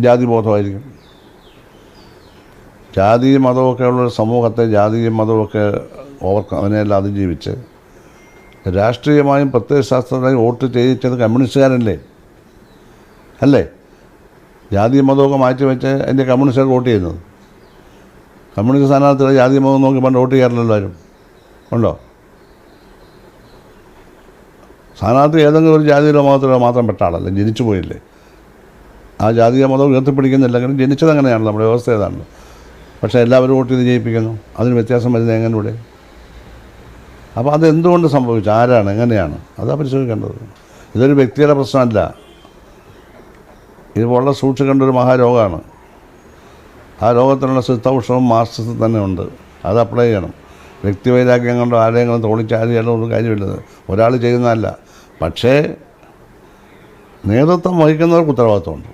ജാതിബോധമായിരിക്കും. ജാതിയും മതമൊക്കെ ഉള്ളൊരു സമൂഹത്തെ ജാതിയും മതമൊക്കെ അതിനെല്ലാം അതിജീവിച്ച് രാഷ്ട്രീയമായും പ്രത്യയശാസ്ത്രമായും വോട്ട് ചെയ്യിച്ചത് കമ്മ്യൂണിസ്റ്റുകാരല്ലേ? അല്ലേ? ജാതിയും മതമൊക്കെ മാറ്റി വെച്ച് അതിൻ്റെ കമ്മ്യൂണിസ്റ്റുകാർ വോട്ട് ചെയ്യുന്നത്. കമ്മ്യൂണിസ്റ്റ് സ്ഥാനാർത്ഥികൾ ജാതി മതം നോക്കി പണ്ട് വോട്ട് ചെയ്യാറില്ലല്ലോ ആരും. ഉണ്ടോ? സ്ഥാനാർത്ഥി ഏതെങ്കിലും ഒരു ജാതിയിലോ മതത്തിലോ മാത്രം പെട്ട ആളല്ലേ, ജനിച്ചു പോയില്ലേ. ആ ജാതിയ മതം ഉയർത്തിപ്പിടിക്കുന്നില്ലെങ്കിലും ജനിച്ചത് അങ്ങനെയാണ്, നമ്മുടെ വ്യവസ്ഥ ഏതാണ്. പക്ഷേ എല്ലാവരും വോട്ട് ചെയ്ത് ജയിപ്പിക്കുന്നു. അതിന് വ്യത്യാസം വരുന്നത് എങ്ങനെ ഇവിടെ? അപ്പോൾ അതെന്തുകൊണ്ട് സംഭവിച്ചു, ആരാണ്, എങ്ങനെയാണ്, അതാ പരിശോധിക്കേണ്ടത്. ഇതൊരു വ്യക്തിയുടെ പ്രശ്നമല്ല. ഇത് വളരെ സൂക്ഷിക്കേണ്ട ഒരു മഹാരോഗമാണ്. ആ രോഗത്തിനുള്ള സിദ്ധൌഷധവും മാർക്സിസത്തിൽ തന്നെ ഉണ്ട്. അത് അപ്ലൈ ചെയ്യണം. വ്യക്തിവൈരാഗ്യം കൊണ്ടോ ആരെങ്കിലും തോളിച്ചാരിയാലോ ഒന്നും കാര്യമില്ലത്. ഒരാൾ ചെയ്യുന്നതല്ല. പക്ഷേ നേതൃത്വം വഹിക്കുന്നവർക്ക് ഉത്തരവാദിത്വമുണ്ട്.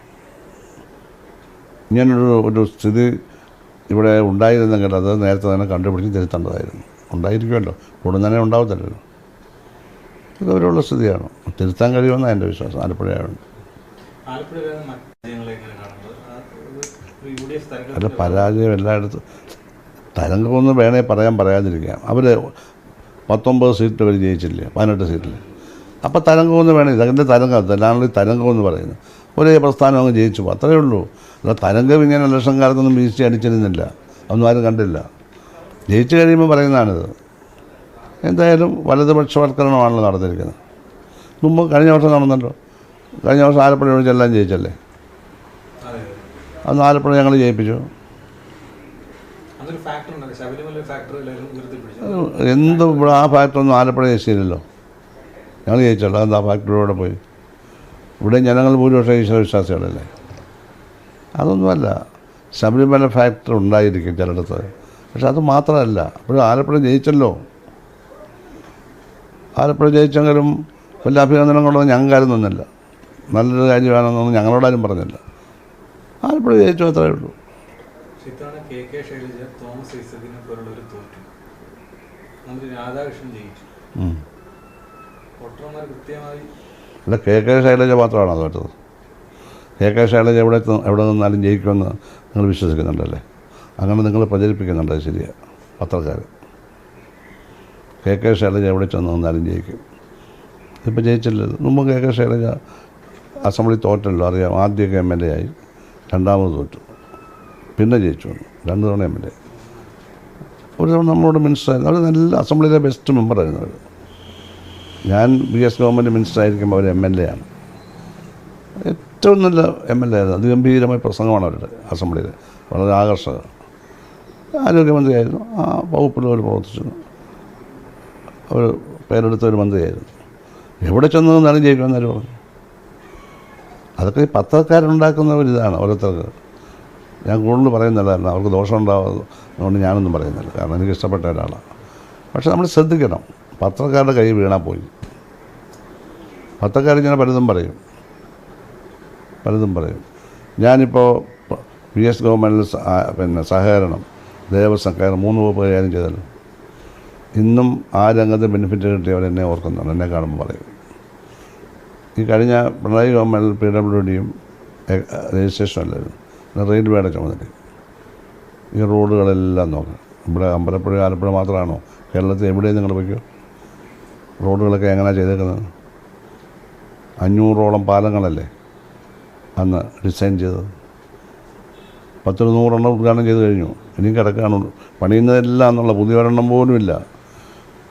ഇങ്ങനൊരു സ്ഥിതി ഇവിടെ ഉണ്ടായിരുന്നെങ്കിൽ അത് നേരത്തെ തന്നെ കണ്ടുപിടിച്ച് തിരുത്തേണ്ടതായിരുന്നു. ഉണ്ടായിരിക്കുമല്ലോ, ഉടൻ തന്നെ ഉണ്ടാവത്തില്ലല്ലോ. ഇതൊരുള്ള സ്ഥിതിയാണ്. തിരുത്താൻ കഴിയുമെന്നാണ് എൻ്റെ വിശ്വാസം. ആലപ്പുഴയായുണ്ട്. അത് പരാജയം എല്ലായിടത്തും. തരംഗമൊന്നും വേണേ പറയാതിരിക്കാം. അവർ 19 സീറ്റ് അവർ ജയിച്ചില്ലേ, 18 സീറ്റിൽ. അപ്പോൾ തരംഗമൊന്നും വേണേ, ഇതതിൻ്റെ തരംഗം അല്ലാണ്ട് തരംഗമെന്ന് പറയുന്നത് ഒരേ പ്രസ്ഥാനം അങ്ങ് ജയിച്ചു പോകും, അത്രയേ ഉള്ളൂ. അല്ല തരംഗം ഇങ്ങനെ ഇലക്ഷൻ കാലത്തൊന്നും വീഴ്ച അടിച്ചിരുന്നില്ല, അതൊന്നും ആരും കണ്ടില്ല. ജയിച്ചു കഴിയുമ്പോൾ പറയുന്നതാണിത്. എന്തായാലും വലതുപക്ഷവൽക്കരണമാണല്ലോ നടന്നിരിക്കുന്നത്. മുമ്പ് കഴിഞ്ഞ വർഷം നടന്നല്ലോ. കഴിഞ്ഞ വർഷം ആലപ്പുഴ ഒഴിച്ചെല്ലാം ജയിച്ചല്ലേ. അതെ അന്ന് ആലപ്പുഴ ഞങ്ങൾ ജയിപ്പിച്ചു. അതൊരു ഫാക്ടർ ഉണ്ടല്ലോ, ശബരിമല ഫാക്ടർ എല്ലാവരും ഉയർത്തിപ്പിടിച്ചു. എന്തും ഇവിടെ ആ ഫാക്ടറൊന്നും ആലപ്പുഴ ജയിച്ചില്ലല്ലോ. ഞങ്ങൾ ജയിച്ചല്ലോ. അതെന്താ ഫാക്ടറിയോടെ പോയി? ഇവിടെ ജനങ്ങൾ ഭൂരിപക്ഷം ഈശ്വര വിശ്വാസികളല്ലേ. അതൊന്നുമല്ല, ശബരിമല ഫാക്ടറി ഉണ്ടായിരിക്കും ചിലയിടത്ത്, പക്ഷെ അത് മാത്രമല്ല. അപ്പോൾ ആലപ്പുഴ ജയിച്ചല്ലോ. ആലപ്പുഴ ജയിച്ചെങ്കിലും വലിയ അഭിനന്ദനങ്ങളൊന്നും ഞങ്ങൾക്കാരും തന്നില്ല. നല്ലൊരു കാര്യമാണെന്നൊന്നും ഞങ്ങളോടാരും പറഞ്ഞില്ല. ആലപ്പുഴ ജയിച്ചു അത്രയേ ഉള്ളൂ. ഇത്തവണ കെ ശൈലജ, തോമസ് ഐസക്കിനെ പോലുള്ളവർ തോറ്റു. മന്ത്രി രാധാകൃഷ്ണൻ ജയിച്ചു. വോട്ടർമാർ കൃത്യമായി അല്ല, കെ ശൈലജ മാത്രമാണോ തോറ്റത്? കെ ശൈലജ എവിടെ നിന്നാലും ജയിക്കുമെന്ന് നിങ്ങൾ വിശ്വസിക്കുന്നുണ്ടല്ലേ? അങ്ങനെ നിങ്ങൾ പ്രചരിപ്പിക്കുന്നുണ്ട്. അത് ശരിയാണ്. പത്രക്കാർ കെ ശൈലജ എവിടെ ചെന്ന് നിന്നാലും ജയിക്കും. ഇതിപ്പോൾ ജയിച്ചില്ലല്ലോ. മുമ്പ് കെ ശൈലജ അസംബ്ലി തോറ്റല്ലോ, അറിയാം. ആദ്യമൊക്കെ MLA ആയി, രണ്ടാമത് തോറ്റു, പിന്നെ ജയിച്ചു വന്നു, 2 തവണ MLA. ഒരു തവണ നമ്മളോട് മിനിസ്റ്ററായിരുന്നു. അവർ നല്ല അസംബ്ലിയിലെ ബെസ്റ്റ് മെമ്പറായിരുന്നു അവർ. ഞാൻ BS ഗവൺമെൻറ് മിനിസ്റ്റർ ആയിരിക്കുമ്പോൾ അവർ MLA ആണ്. ഏറ്റവും നല്ല MLA ആയിരുന്നു. അതിഗംഭീരമായ പ്രസംഗമാണ് അവരുടെ അസംബ്ലിയിൽ, വളരെ ആകർഷകം. ആരോഗ്യമന്ത്രിയായിരുന്നു. ആ വകുപ്പിൽ അവർ പ്രവർത്തിച്ചിരുന്നു. അവർ പേരെടുത്ത ഒരു മന്ത്രിയായിരുന്നു. എവിടെ ചെന്ന് നിന്നാലും ജയിക്കുമെന്നാലും പറഞ്ഞു. അതൊക്കെ ഈ പത്രക്കാരുണ്ടാക്കുന്ന ഒരു ഇതാണ് ഓരോരുത്തർക്ക്. ഞാൻ കൂടുതൽ പറയുന്നില്ല, കാരണം അവർക്ക് ദോഷം ഉണ്ടാവുന്നതുകൊണ്ട് ഞാനൊന്നും പറയുന്നില്ല, കാരണം എനിക്ക് ഇഷ്ടപ്പെട്ട ഒരാളാണ്. പക്ഷെ നമ്മൾ ശ്രദ്ധിക്കണം, പത്രക്കാരുടെ കൈ വീണാൽ പോയി. പത്രക്കാരിങ്ങനെ പലതും പറയും. ഞാനിപ്പോൾ BS ഗവൺമെൻറ്റിൽ സഹകരണം, ദേവസ്വം, 3 വകുപ്പ് കൈകാര്യം ചെയ്തല്ലോ. ഇന്നും ആ രംഗത്ത് ബെനിഫിറ്റ് കിട്ടിയവരെന്നെ ഓർക്കുന്നുണ്ട്. എന്നെ കാണുമ്പോൾ പറയും. ഈ കഴിഞ്ഞ പിണറായി ഗവൺമെൻറ്റിൽ PWDയും രജിസ്ട്രേഷൻ അല്ലായിരുന്നു, റെയിൽവേയുടെ ചുമതല. ഈ റോഡുകളെല്ലാം നോക്കണം. ഇവിടെ അമ്പലപ്പുഴ ആലപ്പുഴ മാത്രമാണോ? കേരളത്തിൽ എവിടെയും നിങ്ങൾ വയ്ക്കും? റോഡുകളൊക്കെ എങ്ങനെയാണ് ചെയ്തേക്കുന്നത്? 500ഓളം പാലങ്ങളല്ലേ അന്ന് ഡിസൈൻ ചെയ്തത്. 100 ഉദ്ഘാടനം ചെയ്ത് കഴിഞ്ഞു. ഇനിയും കിടക്കുകയാണ്. പണിയുന്നതെല്ലാം എന്നുള്ള പുതിയൊരെണ്ണം പോലുമില്ല.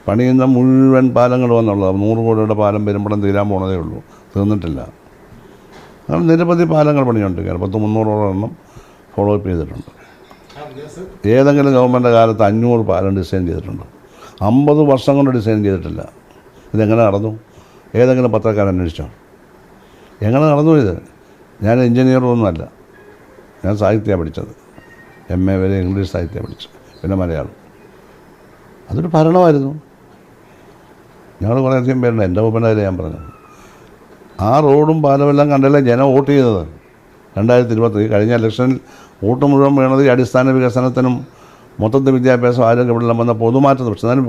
പണിയുന്ന മുഴുവൻ പാലങ്ങളും എന്നുള്ളത് 100 കോടിയുടെ പാലം പെരുമ്പടം തീരാൻ പോണതേ ഉള്ളൂ, തീർന്നിട്ടില്ല. അങ്ങനെ നിരവധി പാലങ്ങൾ പണിയുണ്ട്. 300ഓളം എണ്ണം ഫോളോ അപ്പ് ചെയ്തിട്ടുണ്ട്. ഏതെങ്കിലും ഗവൺമെൻറ് കാലത്ത് 500 പാലം ഡിസൈൻ ചെയ്തിട്ടുണ്ട്? 50 വർഷം കൊണ്ട് ഡിസൈൻ ചെയ്തിട്ടില്ല. ഇതെങ്ങനെ നടന്നു? ഏതെങ്കിലും പത്രക്കാരൻ അന്വേഷിച്ചോ? എങ്ങനെ നടന്നു ഇത്? ഞാൻ എഞ്ചിനീയറൊന്നുമല്ല, ഞാൻ സാഹിത്യമാണ് പഠിച്ചത്. MA വരെ ഇംഗ്ലീഷ് സാഹിത്യം പഠിച്ചു, പിന്നെ മലയാളം. അതൊരു ഭരണമായിരുന്നു. ഞങ്ങൾ കുറേയധികം പേരുണ്ട്. എൻ്റെ ഒപ്പൻ്റെ കാര്യം ഞാൻ പറഞ്ഞത്. ആ റോഡും പാലമെല്ലാം കണ്ടല്ലേ ജനം വോട്ട് ചെയ്തത്. 2020 കഴിഞ്ഞ ഇലക്ഷനിൽ വോട്ട് മുഴുവൻ വീണത് ഈ അടിസ്ഥാന വികസനത്തിനും മൊത്തത്തിൽ വിദ്യാഭ്യാസം, ആരോഗ്യമെല്ലാം വന്ന പൊതുമാറ്റം. പക്ഷെ എന്നാലും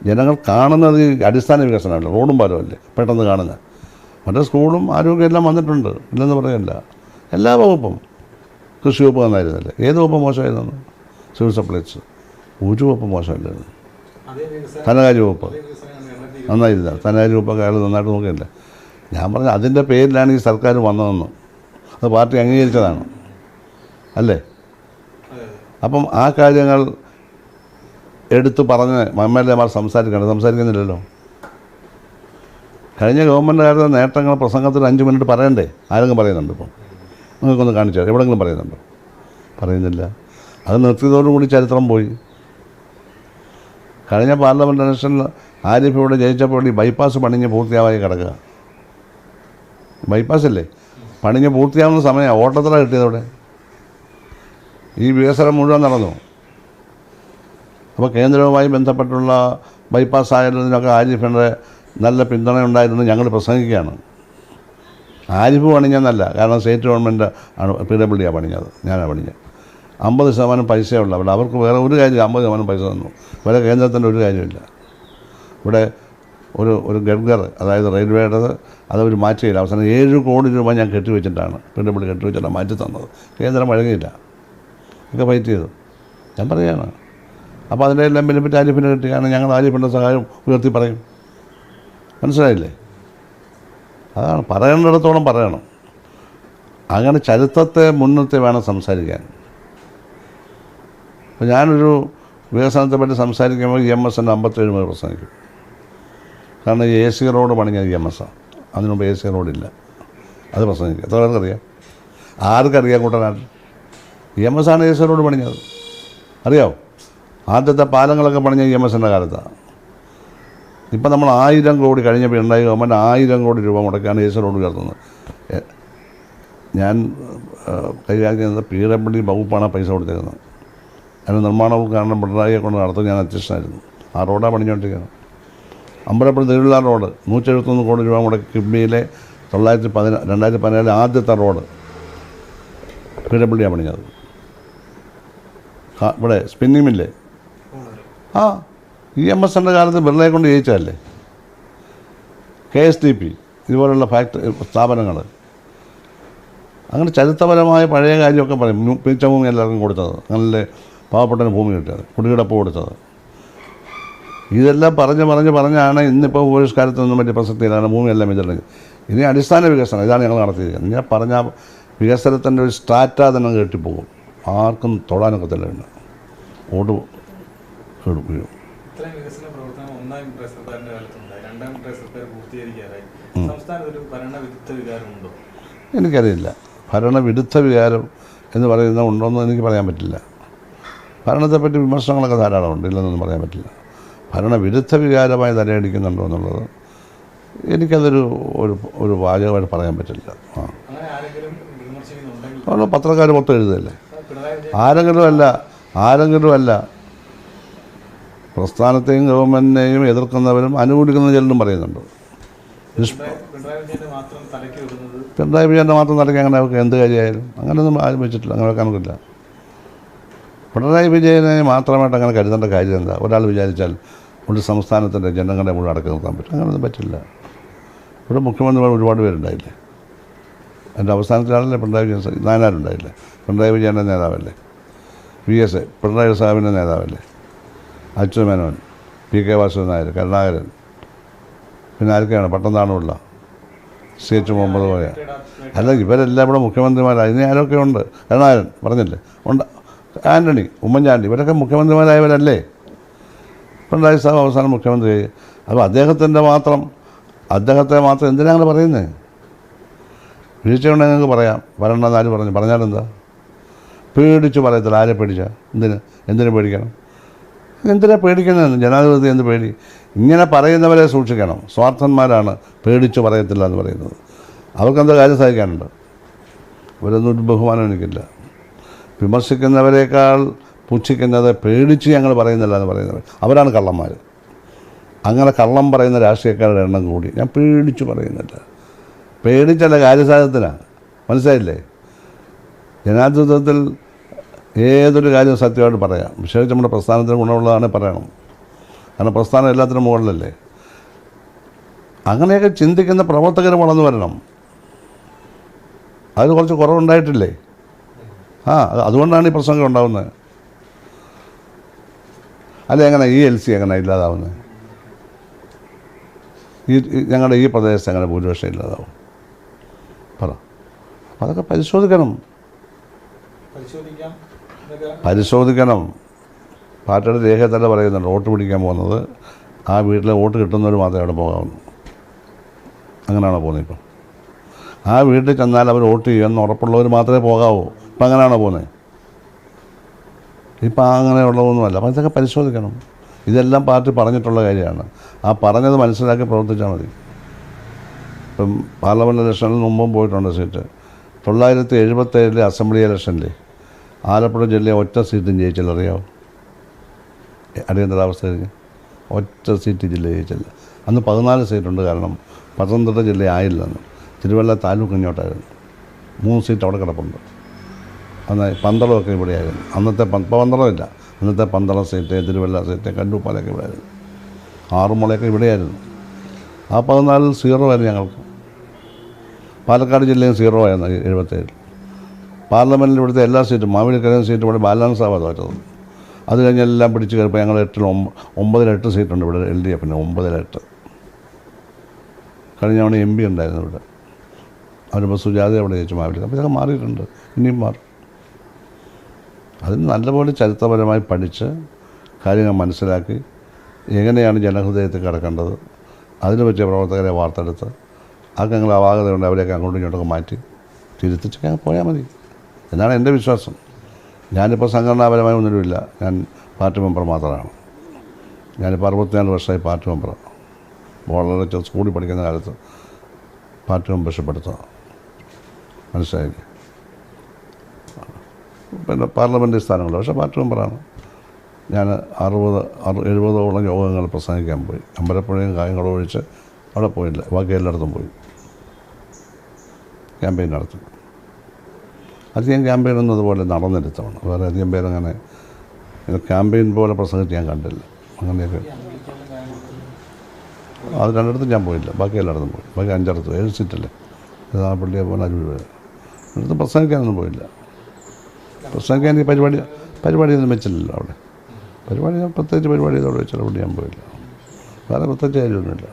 ജനങ്ങൾ കാണുന്നത് ഈ അടിസ്ഥാന വികസനമല്ല, റോഡും പാലമല്ലേ പെട്ടെന്ന് കാണുന്നത്. മറ്റേ സ്കൂളും ആരോഗ്യം എല്ലാം വന്നിട്ടുണ്ട്, ഇല്ലെന്ന് പറയല്ല. എല്ലാ വകുപ്പും, കൃഷി വകുപ്പ് നന്നായിരുന്നല്ലേ? ഏത് വകുപ്പ് മോശമായിരുന്നു? സിവിൽ സപ്ലൈസ് ഒരു വകുപ്പ് മോശമില്ലായിരുന്നു. ധനകാര്യ വകുപ്പ് നന്നായിരുന്നില്ല. ധനകാര്യ വകുപ്പൊക്കെ അയാൾ നന്നായിട്ട് നോക്കിയില്ല. ഞാൻ പറഞ്ഞ അതിൻ്റെ പേരിലാണ് ഈ സർക്കാർ വന്നതെന്ന്. അത് പാർട്ടി അംഗീകരിച്ചതാണ് അല്ലേ? അപ്പം ആ കാര്യങ്ങൾ എടുത്തു പറഞ്ഞ് MLA സംസാരിക്കുന്നില്ലല്ലോ. കഴിഞ്ഞ ഗവൺമെൻറ്റുകാരുടെ നേട്ടങ്ങൾ പ്രസംഗത്തിൽ 5 മിനിറ്റ് പറയണ്ടേ? ആരെങ്കിലും പറയുന്നുണ്ട്? ഇപ്പം നിങ്ങൾക്കൊന്ന് കാണിച്ചാൽ എവിടെയെങ്കിലും പറയുന്നുണ്ടോ? പറയുന്നില്ല. അത് നിർത്തിയതോടുകൂടി ചരിത്രം പോയി. കഴിഞ്ഞ പാർലമെൻറ്റ് ഇലക്ഷനിൽ ആരിഫ് ഇവിടെ ജയിച്ചപ്പോൾ ഈ ബൈപ്പാസ് പണിഞ്ഞ് പൂർത്തിയാവായി കിടക്കുക. ബൈപ്പാസല്ലേ പണിഞ്ഞ് പൂർത്തിയാവുന്ന സമയമാണ് ഓട്ടത്തില കിട്ടിയതവിടെ. ഈ വികസനം മുഴുവൻ നടന്നു. അപ്പോൾ കേന്ദ്രവുമായി ബന്ധപ്പെട്ടുള്ള ബൈപ്പാസ് ആയതിനൊക്കെ ആരിഫിൻ്റെ നല്ല പിന്തുണ ഉണ്ടായിരുന്നു. ഞങ്ങൾ പ്രസംഗിക്കുകയാണ്. ആരിഫ് പണിഞ്ഞെന്നല്ല, കാരണം സ്റ്റേറ്റ് ഗവൺമെൻറ് ആണ് PWD പണിഞ്ഞത്, ഞാനാണ് പണിഞ്ഞത്. 50% പൈസയുള്ള അവിടെ. അവർക്ക് വേറെ ഒരു കാര്യം 50% പൈസ തന്നു. വേറെ കേന്ദ്രത്തിൻ്റെ ഒരു കാര്യമില്ല. ഇവിടെ ഒരു ഗഡ്ഗർ, അതായത് റെയിൽവേയുടേത്, അതവർ മാറ്റിയില്ല. അവസാനം 7 കോടി രൂപ ഞാൻ കെട്ടിവെച്ചിട്ടാണ് PWD കെട്ടിവെച്ചിട്ടാണ് മാറ്റി തന്നത്. കേന്ദ്രം വഴങ്ങിയില്ല, ഒക്കെ ഫൈറ്റ് ചെയ്തു. ഞാൻ പറയുകയാണ്. അപ്പോൾ അതിൻ്റെ എല്ലാം ബെനിഫിറ്റ് ആരിഫിന് കിട്ടി. കാരണം ഞങ്ങൾ ആരിഫിൻ്റെ സഹായം ഉയർത്തി പറയും. മനസ്സിലായില്ലേ? അതാണ് പറയേണ്ടിടത്തോളം പറയണം. അങ്ങനെ ചരിത്രത്തെ മുൻനിർത്തി വേണം സംസാരിക്കാൻ. അപ്പോൾ ഞാനൊരു വികസനത്തെപ്പറ്റി സംസാരിക്കുമ്പോൾ EMSൻ്റെ 57 മുതൽ പ്രസംഗിക്കും. കാരണം AC റോഡ് പണിഞ്ഞത് EMS ആണ്. അതിന് മുമ്പ് AC റോഡില്ല. അത് പ്രശ്നമില്ല. എത്ര പേർക്കറിയാം? ആർക്കറിയാം കുട്ടനാട്ടിൽ? EMS ആണ് AC റോഡ് പണിഞ്ഞത്. അറിയാമോ? ആദ്യത്തെ പാലങ്ങളൊക്കെ പണിഞ്ഞ EMSൻ്റെ കാലത്താണ്. ഇപ്പം നമ്മൾ 1000 കോടി കഴിഞ്ഞ പിണറായി ഗവൺമെൻറ് 1000 കോടി രൂപ മുടക്കാണ് AC റോഡ് ഉയർത്തുന്നത്. ഞാൻ കൈകാര്യം ചെയ്യുന്നത് PWD വകുപ്പാണ് പൈസ കൊടുത്തിരുന്നത്. അതിന് നിർമ്മാണ ഉദ്ഘാടനം പിണറായിയെ കൊണ്ട് നടത്തും. ഞാൻ അധ്യക്ഷനായിരുന്നു. ആ റോഡാണ് പണിഞ്ഞുകൊണ്ടിരിക്കുന്നത്. അമ്പലപ്പുഴ തിരുവിതാംകൂർ റോഡ് 171 കോടി രൂപ മുടക്കി കിഫ്ബിയിലെ 2017 ആദ്യത്തെ റോഡ് PWD പണിഞ്ഞത്. ഇവിടെ സ്പിന്നിങ് മില്ലേ EMSൻ്റെ കാലത്ത് ബിർളയെ കൊണ്ട് ജയിച്ചതല്ലേ. KSTP ഇതുപോലുള്ള ഫാക്ടറി സ്ഥാപനങ്ങൾ. അങ്ങനെ ചരിത്രപരമായ പഴയ കാര്യമൊക്കെ പറയും. പിരിച്ച ഭൂമി എല്ലാവർക്കും കൊടുത്തത്, നല്ല പാവപ്പെട്ടതിന് ഭൂമി കിട്ടിയത്, കുടികിടപ്പ് കൊടുത്തത്. ഇതെല്ലാം പറഞ്ഞാണ് ഇന്നിപ്പോൾ ഭൂരിഷ്കാലത്തൊന്നും വലിയ പ്രസക്തിയിലാണ്. ഭൂമിയെല്ലാം ഇതിലുണ്ടെങ്കിൽ ഇനി അടിസ്ഥാന വികസനം ഇതാണ് ഞങ്ങൾ നടത്തിയിരിക്കുന്നത്. ഞാൻ പറഞ്ഞ വികസനത്തിൻ്റെ ഒരു സ്ട്രാറ്റ തന്നെ കെട്ടിപ്പോകും. ആർക്കും തൊടാനൊക്കത്തില്ല. ഓട് വീഴും. ഇത്രയും വികസന പ്രവർത്തനം ഒന്നാം പിണറായി സർക്കാരിൻ്റെ കാലത്തുണ്ടായി. രണ്ടാം പിണറായി സർക്കാർ പൂർത്തീകരിക്കാറായി. സംസ്ഥാനത്ത് ഒരു ഭരണവിരുദ്ധ വികാരമുണ്ടോ? എനിക്കറിയില്ല. ഭരണവിരുദ്ധ വികാരം എന്ന് പറയുന്നത് ഉണ്ടോയെന്ന് എനിക്ക് പറയാൻ പറ്റില്ല. ഭരണത്തെപ്പറ്റി വിമർശനങ്ങളൊക്കെ ധാരാളമുണ്ട്, ഇല്ലെന്നൊന്നും പറയാൻ പറ്റില്ല. ഭരണവിരുദ്ധ വികാരമായി തലയടിക്കുന്നുണ്ടോ എന്നുള്ളത് എനിക്കതൊരു ഒരു വാചകമായിട്ട് പറയാൻ പറ്റില്ല. നമ്മൾ പത്രക്കാർ മൊത്തം എഴുതല്ലേ. ആരെങ്കിലും അല്ല പ്രസ്ഥാനത്തെയും ഗവൺമെൻറ്റിനെയും എതിർക്കുന്നവരും അനുകൂലിക്കുന്ന ചിലരും പറയുന്നുണ്ട്. പിണറായി വിജയൻ്റെ മാത്രം തലയ്ക്ക് അങ്ങനെ അവർക്ക് എന്ത് കാര്യമായാലും അങ്ങനെയൊന്നും ആരും വെച്ചിട്ടില്ല. അങ്ങനെ വെക്കാനൊക്കില്ല. പിണറായി വിജയനെ മാത്രമായിട്ട് അങ്ങനെ കരുതേണ്ട കാര്യം എന്താ? ഒരാൾ വിചാരിച്ചാൽ ഒരു സംസ്ഥാനത്തിൻ്റെ ജനങ്ങളെ മുഴുവൻ അടക്കി നിർത്താൻ പറ്റും? അങ്ങനെയൊന്നും പറ്റില്ല. ഇവിടെ മുഖ്യമന്ത്രിമാർ ഒരുപാട് പേരുണ്ടായില്ലേ. എൻ്റെ അവസാനത്തിലാണല്ലേ പിണറായി വിജയൻ. നായനാരുണ്ടായില്ലേ? പിണറായി വിജയൻ്റെ നേതാവല്ലേ. VS പിണറായി സാഹിബിൻ്റെ നേതാവല്ലേ. അച്യുതമേനോൻ, PK വാസുദേവൻ നായർ, കരുണാകരൻ, പിന്നെ ആരൊക്കെയാണ്? പട്ടംതാണുള്ള CH മുഹമ്മദ് കോയ. അല്ല, ഇവരെല്ലാം ഇവിടെ മുഖ്യമന്ത്രിമാരായി. ഇനി ആരൊക്കെ ഉണ്ട്? കരുണാകരൻ പറഞ്ഞില്ലേ ഉണ്ട്. ആൻ്റണി, ഉമ്മൻചാണ്ടി, ഇവരൊക്കെ മുഖ്യമന്ത്രിമാരായവരല്ലേ. പിണറായി സാഹിബ് അവസാനം മുഖ്യമന്ത്രി. അപ്പോൾ അദ്ദേഹത്തെ മാത്രം എന്തിനാണ് പറയുന്നത്? വീഴ്ചയുണ്ടെങ്കിൽ ഞങ്ങൾക്ക് പറയാം. വരണ്ടെന്ന് ആര് പറഞ്ഞു? പറഞ്ഞാലെന്താ? പേടിച്ച് പറയത്തില്ല. ആരെ പേടിച്ചാൽ? എന്തിനു പേടിക്കണം? എന്തിനാ പേടിക്കുന്നത്? ജനാധിപത്യം എന്ത് പേടി? ഇങ്ങനെ പറയുന്നവരെ സൂക്ഷിക്കണം. സ്വാർത്ഥന്മാരാണ് പേടിച്ച് പറയത്തില്ല എന്ന് പറയുന്നത്. അവർക്കെന്താ കാര്യം സാധിക്കാനുണ്ട്? ഇവരൊന്നും ഒരു ബഹുമാനം എനിക്കില്ല. വിമർശിക്കുന്നവരെക്കാൾ പുച്ഛിക്കുന്നത് പേടിച്ച് ഞങ്ങൾ പറയുന്നില്ല എന്ന് പറയുന്നവർ, അവരാണ് കള്ളന്മാർ. അങ്ങനെ കള്ളം പറയുന്ന രാഷ്ട്രീയക്കാരുടെ എണ്ണം കൂടി. ഞാൻ പേടിച്ച് പറയുന്നില്ല. പേടിച്ചല്ല, കാര്യസാധ്യത്തിനാണ്. മനസ്സിലായില്ലേ? ജനാധിപത്യത്തിൽ ഏതൊരു കാര്യം സത്യമായിട്ട് പറയാം. വിശേഷിച്ച് നമ്മുടെ പ്രസ്ഥാനത്തിന് ഗുണമുള്ളതാണ് പറയണം. കാരണം പ്രസ്ഥാനം എല്ലാത്തിനും മുകളിലല്ലേ. അങ്ങനെയൊക്കെ ചിന്തിക്കുന്ന പ്രവർത്തകർ വളർന്നു വരണം. അതിന് കുറച്ച് കുറവുണ്ടായിട്ടില്ലേ? അതുകൊണ്ടാണ് ഈ പ്രശ്നങ്ങൾ ഉണ്ടാകുന്നത്. അല്ല, എങ്ങനെ ഈ LC എങ്ങനെ ഇല്ലാതാവുന്നത്? ഞങ്ങളുടെ ഈ പ്രദേശത്ത് എങ്ങനെ ഭൂരിപക്ഷം ഇല്ലാതാവും? പറ. അപ്പം അതൊക്കെ പരിശോധിക്കണം. പാർട്ടിയുടെ രേഖയിൽ തന്നെ പറയുന്നുണ്ട്, വോട്ട് പിടിക്കാൻ പോകുന്നത് ആ വീട്ടിലെ വോട്ട് കിട്ടുന്നവർ മാത്രമേ അവിടെ പോകാവുള്ളൂ. അങ്ങനെയാണോ പോകുന്നത്? ഇപ്പം ആ വീട്ടിൽ ചെന്നാൽ അവർ വോട്ട് ചെയ്യുമെന്ന് ഉറപ്പുള്ളവർ മാത്രമേ പോകാവൂ. ഇപ്പം അങ്ങനെയാണോ പോകുന്നത്? ഇപ്പം അങ്ങനെയുള്ളതൊന്നുമല്ല. അപ്പം ഇതൊക്കെ പരിശോധിക്കണം. ഇതെല്ലാം പാർട്ടി പറഞ്ഞിട്ടുള്ള കാര്യമാണ്. ആ പറഞ്ഞത് മനസ്സിലാക്കി പ്രവർത്തിച്ചാൽ മതി. ഇപ്പം പാർലമെൻറ്റ് ഇലക്ഷനിൽ മുമ്പും പോയിട്ടുണ്ട് സീറ്റ്. 977 അസംബ്ലി ഇലക്ഷനിൽ ആലപ്പുഴ ജില്ലയെ ഒറ്റ സീറ്റും ജയിച്ചില്ല. അറിയാമോ? അടിയന്തരാവസ്ഥ കഴിഞ്ഞ് ഒറ്റ സീറ്റ് ജില്ല ജയിച്ചില്ല. അന്ന് 14 സീറ്റുണ്ട്. കാരണം പത്തനംതിട്ട ജില്ല ആയില്ലെന്ന്. തിരുവല്ല താലൂക്ക് ഇങ്ങോട്ടായിരുന്നു. 3 സീറ്റ് അവിടെ കിടപ്പുണ്ട്. അന്ന് പന്തളമൊക്കെ ഇവിടെയായിരുന്നു. അന്നത്തെ പന്തളമില്ല. അന്നത്തെ പന്തളം സീറ്റ്, തിരുവല്ല സീറ്റ്, കല്ലൂപ്പാലൊക്കെ ഇവിടെയായിരുന്നു. ആറുമുളയൊക്കെ ഇവിടെയായിരുന്നു. ആ 14 0 ആയിരുന്നു ഞങ്ങൾക്ക്. പാലക്കാട് ജില്ലയും 0 ആയിരുന്നു 77. പാർലമെൻറ്റിൽ ഇവിടുത്തെ എല്ലാ സീറ്റും, മാവേലിക്കരയും സീറ്റും ഇവിടെ ബാലൻസാവാ തോറ്റത്. അത് കഴിഞ്ഞെല്ലാം പിടിച്ച് കയറിപ്പോൾ ഞങ്ങൾ 9-8 സീറ്റുണ്ട് ഇവിടെ. LDFിന് 9-8. കഴിഞ്ഞ തവണ MP ഉണ്ടായിരുന്നു ഇവിടെ. അവരിപ്പോൾ സുജാത അവിടെ ജയിച്ചു മാവേലിക്കര. അപ്പോൾ ഇതൊക്കെ മാറിയിട്ടുണ്ട്. ഇനിയും മാറും. അതിന് നല്ലപോലെ ചരിത്രപരമായി പഠിച്ച് കാര്യങ്ങൾ മനസ്സിലാക്കി എങ്ങനെയാണ് ജനഹൃദയത്തിൽ കിടക്കേണ്ടത്, അതിന് പറ്റിയ പ്രവർത്തകരെ വാർത്തെടുത്ത് ആർക്കെങ്കിലും അപാകതയുണ്ട് അവരെയൊക്കെ അങ്ങോട്ടും ഇങ്ങോട്ടൊക്കെ മാറ്റി തിരുത്തിച്ചൊക്കെ അങ്ങ് പോയാൽ മതി എന്നാണ് എൻ്റെ വിശ്വാസം. ഞാനിപ്പോൾ സംഘടനാപരമായി ഒന്നുമില്ല, ഞാൻ പാർട്ടി മെമ്പർ മാത്രമാണ്. ഞാനിപ്പോൾ 64 വർഷമായി പാർട്ടി മെമ്പറാണ്. വളരെ സ്കൂളിൽ പഠിക്കുന്ന കാലത്ത് പാർട്ടി മെമ്പർഷിപ്പ് എടുത്തതാണ്, മനസ്സിലായില്ലേ. പിന്നെ പാർലമെൻറ്റ് സ്ഥാനങ്ങൾ, പക്ഷേ പാർട്ടി മെമ്പറാണ്. ഞാൻ 60-70ഓളം യോഗങ്ങൾ പ്രസംഗിക്കാൻ പോയി. അമ്പലപ്പുഴയും കായംകുളം ഒഴിച്ച് അവിടെ പോയില്ല, ബാക്കി എല്ലായിടത്തും പോയി ക്യാമ്പയിൻ നടത്തി. അധികം ക്യാമ്പയിനൊന്നും അതുപോലെ നടന്നിരുത്തമാണ്. വേറെ അധികം പേരങ്ങനെ ക്യാമ്പയിൻ പോലെ പ്രസംഗിച്ച് ഞാൻ കണ്ടില്ല. അങ്ങനെയൊക്കെ അത് രണ്ടിടത്തും ഞാൻ പോയില്ല, ബാക്കി എല്ലായിടത്തും പോയി. ബാക്കി 5 7 സീറ്റല്ലേ, പള്ളിയെ പോലെ അരൂർ അടുത്ത് പ്രസംഗിക്കാനൊന്നും പോയില്ല. പ്രസംഗിക്കാൻ ഈ പരിപാടിയൊന്നും വെച്ചില്ലല്ലോ അവിടെ. പ്രത്യേകിച്ച് പരിപാടി അവിടെ വെച്ചാൽ അവിടെ ഞാൻ പോയില്ല. വേറെ പ്രത്യേകിച്ച് കാര്യമൊന്നുമില്ല.